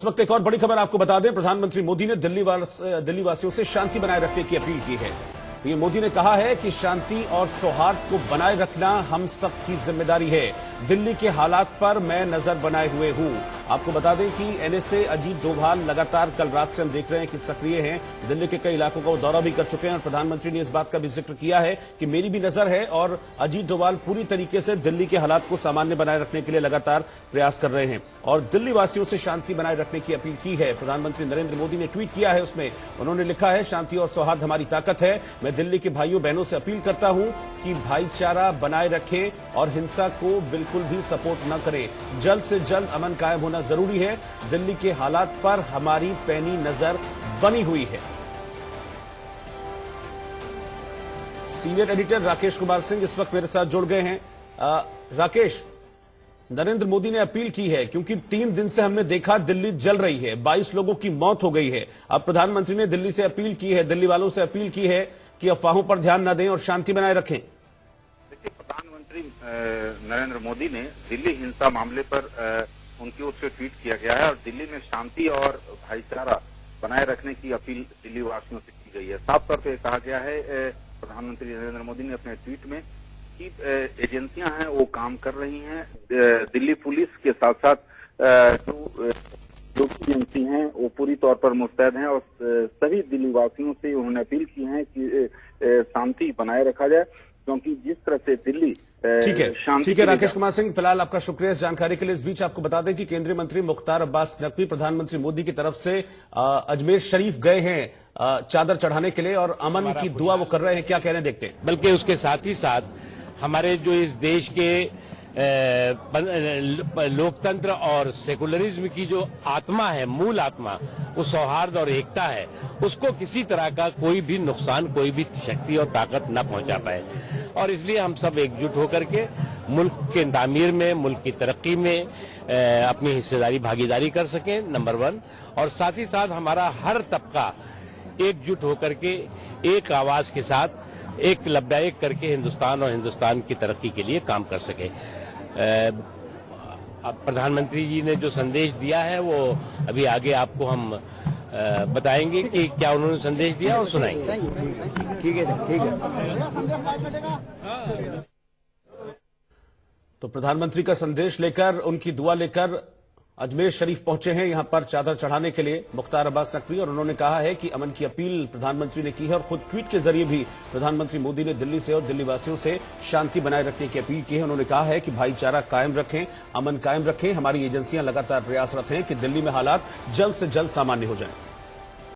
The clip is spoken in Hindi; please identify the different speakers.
Speaker 1: इस वक्त एक और बड़ी खबर आपको बता दें, प्रधानमंत्री मोदी ने दिल्ली वासियों से शांति बनाए रखने की अपील की है। पीएम मोदी ने कहा है कि शांति और सौहार्द को बनाए रखना हम सबकी जिम्मेदारी है। दिल्ली के हालात पर मैं नजर बनाए हुए हूं। आपको बता दें कि एनएसए अजीत डोभाल लगातार कल रात से हम देख रहे हैं कि सक्रिय हैं। दिल्ली के कई इलाकों का वो दौरा भी कर चुके हैं और प्रधानमंत्री ने इस बात का भी जिक्र किया है कि मेरी भी नजर है और अजीत डोभाल पूरी तरीके से दिल्ली के हालात को सामान्य बनाए रखने के लिए लगातार प्रयास कर रहे हैं और दिल्ली वासियों से शांति बनाए रखने की अपील की है। प्रधानमंत्री नरेंद्र मोदी ने ट्वीट किया है, उसमें उन्होंने लिखा है, शांति और सौहार्द हमारी ताकत है। मैं दिल्ली के भाइयों बहनों से अपील करता हूं कि भाईचारा बनाए रखें और हिंसा को बिल्कुल भी सपोर्ट न करें। जल्द से जल्द अमन कायम होना जरूरी है। दिल्ली के हालात पर हमारी पैनी नजर बनी हुई है। सीनियर एडिटर राकेश कुमार सिंह इस वक्त मेरे साथ जुड़ गए हैं। राकेश, नरेंद्र मोदी ने अपील की है क्योंकि 3 दिन से हमने देखा दिल्ली जल रही है, 22 लोगों की मौत हो गई है। अब प्रधानमंत्री ने दिल्ली से अपील की है, दिल्ली वालों से अपील की है कि अफवाहों पर ध्यान न दें और शांति बनाए रखें।
Speaker 2: देखिए, प्रधानमंत्री नरेंद्र मोदी ने दिल्ली हिंसा मामले पर उनकी ओर से ट्वीट किया गया है और दिल्ली में शांति और भाईचारा बनाए रखने की अपील दिल्ली वासियों से की गई है। साफ तौर पर कहा गया है प्रधानमंत्री नरेंद्र मोदी ने अपने ट्वीट में कि एजेंसियां हैं वो काम कर रही हैं। दिल्ली पुलिस के साथ साथ जो एजेंसी हैं वो पूरी तौर पर मुस्तैद हैं और सभी दिल्ली वासियों से उन्होंने अपील की है कि शांति बनाए रखा जाए, क्योंकि जिस तरह से दिल्ली
Speaker 1: ठीक है राकेश कुमार सिंह, फिलहाल आपका शुक्रिया इस जानकारी के लिए। इस बीच आपको बता दें कि केंद्रीय मंत्री मुख्तार अब्बास नकवी प्रधानमंत्री मोदी की तरफ से अजमेर शरीफ गए हैं चादर चढ़ाने के लिए और अमन की दुआ वो कर रहे हैं। क्या कह रहे हैं, देखते हैं।
Speaker 3: बल्कि उसके साथ ही साथ हमारे जो इस देश के लोकतंत्र और सेकुलरिज्म की जो आत्मा है, मूल आत्मा, वो सौहार्द और एकता है, उसको किसी तरह का कोई भी नुकसान, कोई भी शक्ति और ताकत न पहुंचा पाए। और इसलिए हम सब एकजुट होकर के मुल्क के तामीर में, मुल्क की तरक्की में अपनी हिस्सेदारी, भागीदारी कर सकें, नंबर 1। और साथ ही साथ हमारा हर तबका एकजुट होकर के एक आवाज के साथ एक लब्या एक करके हिंदुस्तान और हिंदुस्तान की तरक्की के लिए काम कर सके। प्रधानमंत्री जी ने जो संदेश दिया है वो अभी आगे आपको हम बताएंगे कि क्या उन्होंने संदेश दिया और सुनाएंगे। ठीक है।
Speaker 1: तो प्रधानमंत्री का संदेश लेकर, उनकी दुआ लेकर अजमेर शरीफ पहुंचे हैं यहां पर चादर चढ़ाने के लिए मुख्तार अब्बास नकवी, और उन्होंने कहा है कि अमन की अपील प्रधानमंत्री ने की है और खुद ट्वीट के जरिए भी प्रधानमंत्री मोदी ने दिल्ली से और दिल्ली वासियों से शांति बनाए रखने की अपील की है। उन्होंने कहा है कि भाईचारा कायम रखें, अमन कायम रखें। हमारी एजेंसियां लगातार प्रयासरत हैं कि दिल्ली में हालात जल्द से जल्द सामान्य हो जाएं।